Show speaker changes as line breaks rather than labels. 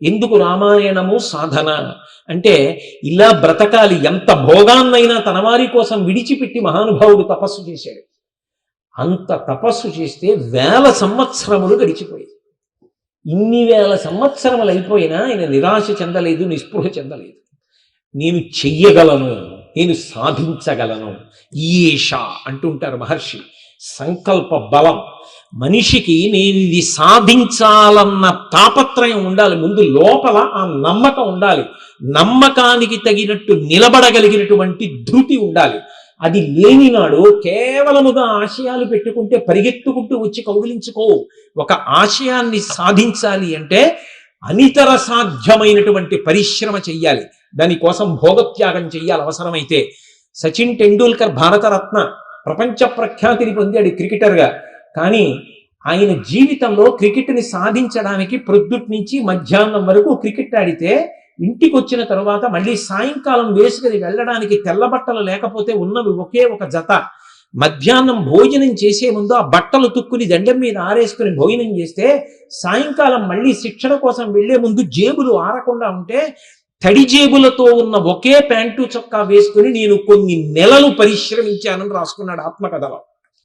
ఎందుకు రామాయణము సాధన అంటే ఇలా బ్రతకాలి, ఎంత భోగాన్నైనా తన వారి కోసం విడిచిపెట్టి మహానుభావుడు తపస్సు చేశాడు. అంత తపస్సు చేస్తే 1000 సంవత్సరములు గడిచిపోయాయి. ఇన్ని 1000 సంవత్సరములు అయిపోయినా ఆయన నిరాశ చెందలేదు, నిస్పృహ చెందలేదు. నేను చెయ్యగలను, నేను సాధించగలను. ఈష అంటుంటారు మహర్షి. సంకల్ప బలం. మనిషికి నేను ఇది సాధించాలన్న తాపత్రయం ఉండాలి. ముందు లోపల ఆ నమ్మకం ఉండాలి. నమ్మకానికి తగినట్టు నిలబడగలిగినటువంటి ధృతి ఉండాలి. అది లేనినాడు కేవలముగా ఆశయాలు పెట్టుకుంటే పరిగెత్తుకుంటూ వచ్చి కౌగిలించుకో. ఒక ఆశయాన్ని సాధించాలి అంటే అనితర సాధ్యమైనటువంటి పరిశ్రమ చెయ్యాలి. దానికోసం భోగత్యాగం చెయ్యాలి అవసరమైతే. సచిన్ టెండూల్కర్ భారతరత్న, ప్రపంచ ప్రఖ్యాతిని పొందాడు క్రికెటర్గా. కానీ ఆయన జీవితంలో క్రికెట్ని సాధించడానికి ప్రొద్దుటి నుంచి మధ్యాహ్నం వరకు క్రికెట్ ఆడితే, ఇంటికి వచ్చిన తర్వాత మళ్ళీ సాయంకాలం వేసుకుని వెళ్ళడానికి తెల్లబట్టలు లేకపోతే ఉన్నవి ఒకే ఒక జత. మధ్యాహ్నం భోజనం చేసే ముందు ఆ బట్టలు తుక్కుని దండం మీద ఆరేసుకుని భోజనం చేస్తే, సాయంకాలం మళ్ళీ శిక్షణ కోసం వెళ్లే ముందు జేబులు ఆరకుండా ఉంటే తడి జేబులతో ఉన్న ఒకే ప్యాంటు చొక్కా వేసుకుని నేను కొన్ని నెలలు పరిశ్రమించానని రాసుకున్నాడు ఆత్మకథలో.